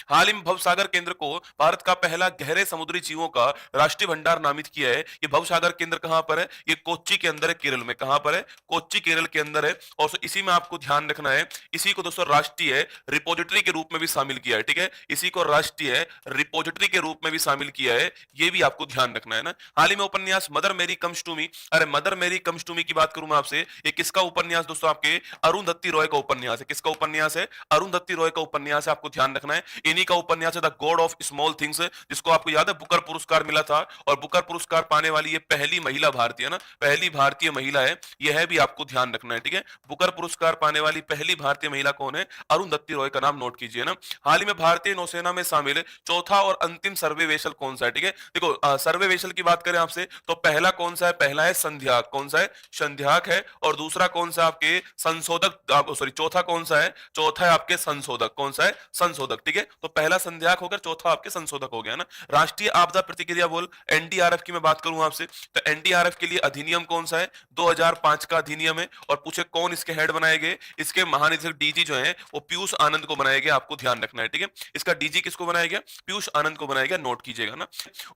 हाल ही में भवसागर केंद्र को भारत का पहला गहरे समुद्री जीवों का राष्ट्रीय भंडार नामित किया है। ये भवसागर केंद्र कहां पर है? ये कोच्चि के अंदर है, केरल में। कहां पर है? कोच्चि केरल के अंदर है। और इसी में आपको ध्यान रखना है, इसी को दोस्तों राष्ट्रीय रिपोजिटरी के रूप में भी शामिल किया है। ठीक है, इसी को राष्ट्रीय रिपोजिटरी के रूप में भी शामिल किया है, ये भी आपको ध्यान रखना है ना। हाल ही में उपन्यास मदर मेरी कम्स टू मी, अरे मदर मेरी कम्स टू मी की बात करूं मैं आपसे, ये किसका उपन्यास दोस्तों? आपके अरुंधति रॉय का उपन्यास है। किसका उपन्यास है? अरुंधति रॉय का उपन्यास है, आपको ध्यान रखना है। इन्हीं का उपन्यास है the God of small things, जिसको आपको याद है बुकर पुरस्कार मिला था, और बुकर पुरस्कार पाने वाली ये पहली महिला भारतीय ना, पहली भारतीय महिला है, यह है भी आपको ध्यान रखना है। ठीक है, बुकर पुरस्कार पाने वाली पहली भारतीय महिला कौन है? अरुंधति रॉय का नाम नोट कीजिए ना। हाल ही में भारतीय नौसेना में शामिल चौथा और अंतिम सर्वे वेसल कौन सा है? ठीक है, देखो सर्वे वेसल की बात करें आपसे तो पहला कौन सा है? पहला है संध्याक। कौन सा है? संध्याक है। और दूसरा कौन सा आपके? संशोधक, सॉरी चौथा कौन सा है? चौथा है आपके संशोधक। कौन सा है? संशोधक। ठीक है, तो पहला संध्याक होकर चौथा आपके संशोधक हो गया ना। राष्ट्रीय आपदा प्रतिक्रिया बल एनडीआरएफ की मैं बात करूं आपसे तो एनडीआरएफ के लिए अधिनियम कौन सा है? 2005 का अधिनियम है। और पूछे कौन इसके हेड बनाए गए? इसके महानिदेशक डीजी जो है वो पीयूष आनंद को बनाया गया, आपको ध्यान रखना है। ठीक है, इसका डीजी किसको बनाया गया? पीयूष आनंद को बनाया गया, नोट कीजिएगा ना।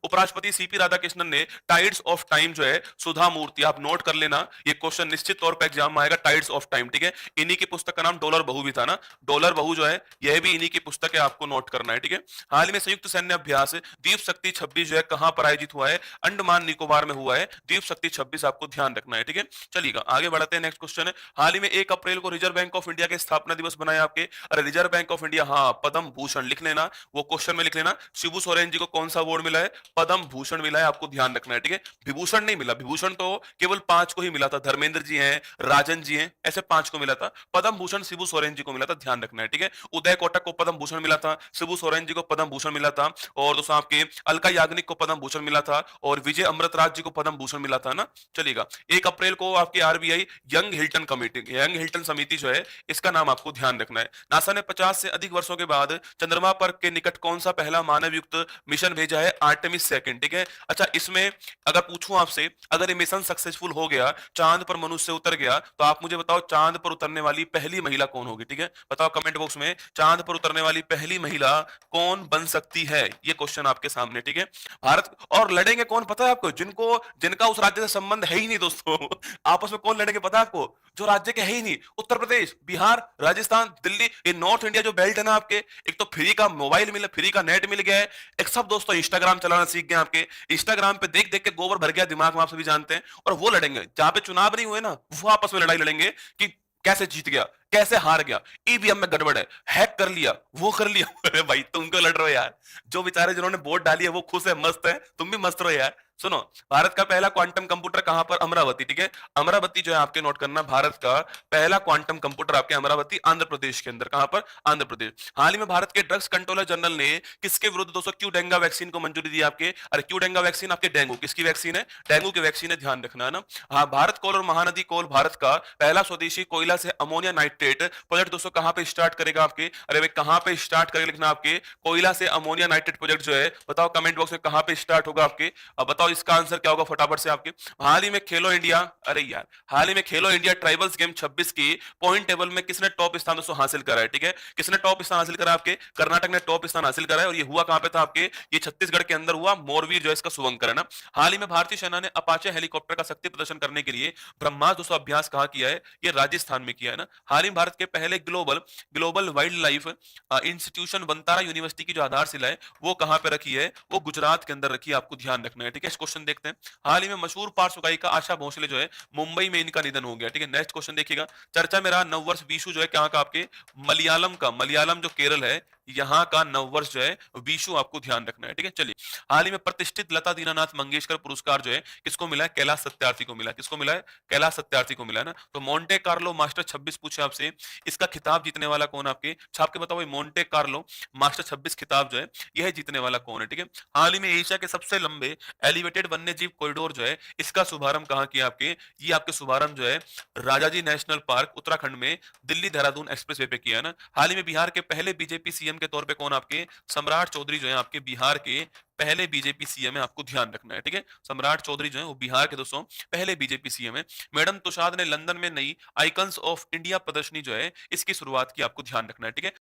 उपराष्ट्रपति सीपी राधाकृष्णन ने टाइड्स ऑफ टाइम जो है सुधा मूर्ति, आप नोट कर लेना, ये क्वेश्चन निश्चित तौर पर एग्जाम में आएगा, टाइड्स ऑफ टाइम। ठीक है, इन्हीं की पुस्तक का नाम डॉलर बहू भी था ना, डॉलर बहू जो है यह भी इन्हीं की पुस्तक है, आपको नोट करना है। ठीक है, हाल ही में संयुक्त सैन्य अभ्यास दीप शक्ति 26 जो है कहां पर आयोजित हुआ है? अंडमान निकोबार में हुआ है दीप शक्ति 26, आपको ध्यान रखना है। ठीक है, चलिएगा आगे बढ़ते हैं। नेक्स्ट क्वेश्चन है, हाल ही में 1 अप्रैल को रिजर्व बैंक ऑफ इंडिया के स्थापना दिवस बनाया आपके, अरे रिजर्व बैंक ऑफ इंडिया, हाँ पद्म भूषण लिख लेना, वो क्वेश्चन में लिख लेना। शिबू सोरेन जी को कौन सा अवार्ड मिला है? पद्म भूषण मिला है, आपको ध्यान रखना है। ठीक है, विभूषण नहीं मिला, विभूषण तो केवल 5 को ही मिला था, धर्मेंद्र जी हैं, राजन जी हैं, ऐसे 5 को मिला था। पद्म भूषण शिबू सोरेन जी को मिला था, ध्यान रखना है। ठीक है, उदय कोटक को पद्म भूषण मिला था, शिबू सोरेन जी को पद्म भूषण मिला था, और दोस्तों आपके अलका याग्निक को पद्म भूषण मिला था, और विजय अमृतराज जी को पद्म भूषण मिला था ना। चलिएगा, 1 अप्रैल को आपकी RBI young Hilton committee, young Hilton समिति जो है इसका नाम आपको ध्यान रखना है। नासा ने 50 से अधिक वर्षों के बाद चंद्रमा पर के निकट कौन सा पहला मानव युक्त मिशन भेजा है? Artemis second. ठीक है, अच्छा इसमें अगर पूछूं आपसे, अगर ये मिशन सक्सेसफुल हो गया, चांद पर मनुष्य उतर गया, तो आप मुझे बताओ चांद पर उतरने वाली पहली महिला कौन होगी? ठीक है, बताओ कमेंट बॉक्स में, चांद पर उतरने वाली पहली महिला कौन बन सकती है? ये क्वेश्चन आपके सामने। ठीक है, भारत और लड़ेंगे कौन पता है आपको? जिनको जिनका उस राज्य से संबंध है ही नहीं दोस्तों आपस में कौन लड़ेंगे पता है आपको? जो राज्य के है ही नहीं, उत्तर प्रदेश, बिहार, राजस्थान, दिल्ली, ये नॉर्थ इंडिया जो बेल्ट है ना आपके, एक तो फ्री का मोबाइल मिला, फ्री का नेट मिल गया है, एक सब दोस्तों इंस्टाग्राम चलाना सीख गए आपके, इंस्टाग्राम पे देख देख के गोबर भर गया दिमाग में, आप सभी जानते हैं। और वो लड़ेंगे जहां पे चुनाव नहीं हुए ना, वो आपस में लड़ाई लड़ेंगे कि कैसे जीत गया, कैसे हार गया, ईवीएम में गड़बड़ है, हैक कर लिया, वो कर लिया अरे भाई तुम क्यों लड़ रहे हो यार? जो बेचारे जिन्होंने वोट डाली है वो खुश है, मस्त है, तुम भी मस्त रहो यार। सुनो, भारत का पहला क्वांटम कंप्यूटर कहां पर? अमरावती। ठीक है, अमरावती जो है आपके नोट करना, भारत का पहला क्वांटम कंप्यूटर आपके अमरावती, आंध्र प्रदेश के अंदर। कहां पर? आंध्र प्रदेश। हाल ही में भारत के ड्रग्स कंट्रोलर जनरल ने किसके विरुद्ध दोस्तों क्यू डेंगा वैक्सीन को मंजूरी दी आपके? अरे क्यू डेंगा वैक्सीन आपके डेंगू, किसकी वैक्सीन है? डेंगू की वैक्सीन है, ध्यान रखना है ना। हाँ, भारत कोल और महानदी कोल भारत का पहला स्वदेशी कोयला से अमोनिया नाइट्रेट प्रोजेक्ट दोस्तों कहां पे स्टार्ट करेगा आपके? अरे भाई कहां पे स्टार्ट करेगा लिखना आपके, कोयला से अमोनिया नाइट्रेट प्रोजेक्ट जो है, बताओ कमेंट बॉक्स में कहां पे स्टार्ट होगा आपके। अब बताओ इसका आंसर क्या होगा फटाफट से आपके। हाल ही में खेलो इंडिया, अरे यार हाल ही में खेलो इंडिया ट्राइबल्स गेम 26 की पॉइंट टेबल में किसने टॉप स्थान दोस्तों हासिल करा है? ठीक है, किसने टॉप स्थान हासिल करा? आपके कर्नाटक ने टॉप स्थान हासिल करा है, और ये हुआ कहां पे था आपके? ये छत्तीसगढ़ के अंदर हुआ, मोरवीर जो है इसका शुभंकर है ना। हाल ही में भारतीय सेना ने अपाचे हेलीकॉप्टर का शक्ति प्रदर्शन करने के लिए ब्रह्मास्त्र दोस्तों अभ्यास कहां किया है? ये राजस्थान में किया है ना। हाल ही में भारत के पहले global global wild life institution Vantara university की जो आधारशिला है वो कहां पे रखी है? वो गुजरात के अंदर रखी है, आपको ध्यान रखना है। ठीक है, इस क्वेश्चन देखते हैं। हाल ही में मशहूर पार्श्व गायिका आशा भोसले जो है मुंबई में इनका निधन हो गया। ठीक है, नेक्स्ट क्वेश्चन देखिएगा, चर्चा में रहा नववर्ष विशु जो है कहां का? आपके मलयालम का, मलयालम जो केरल है यहाँ का नववर्ष जो है विशु, आपको ध्यान रखना है। ठीक है, चलिए हाल ही में प्रतिष्ठित लता दीनानाथ मंगेशकर पुरस्कार जो है किसको मिला है? कैलाश सत्यार्थी को मिला है। किसको मिला है? कैलाश सत्यार्थी को मिला है ना। तो मोंटे कार्लो मास्टर 26 पूछे आपसे, इसका खिताब जीतने वाला कौन? आपके छाप के बताओ, मोंटे कार्लो मास्टर 26 खिताब जो है यह जीतने वाला कौन है? ठीक है, हाल ही में एशिया के सबसे लंबे एलिवेटेड वन्य जीव कॉरिडोर जो है इसका शुभारंभ कहां किया आपके? ये आपके शुभारंभ जो है राजाजी नेशनल पार्क उत्तराखंड में दिल्ली देहरादून एक्सप्रेसवे पे किया है ना। हाल ही में बिहार के पहले बीजेपी सीएम के तौर पे कौन? आपके सम्राट चौधरी जो है आपके बिहार के पहले बीजेपी सीएम है, आपको ध्यान रखना है। ठीक है, सम्राट चौधरी जो है वो बिहार के दोस्तों पहले बीजेपी सीएम है। मैडम तुषाद ने लंदन में नई आइकन्स ऑफ इंडिया प्रदर्शनी जो है इसकी शुरुआत की, आपको ध्यान रखना है। ठीक है।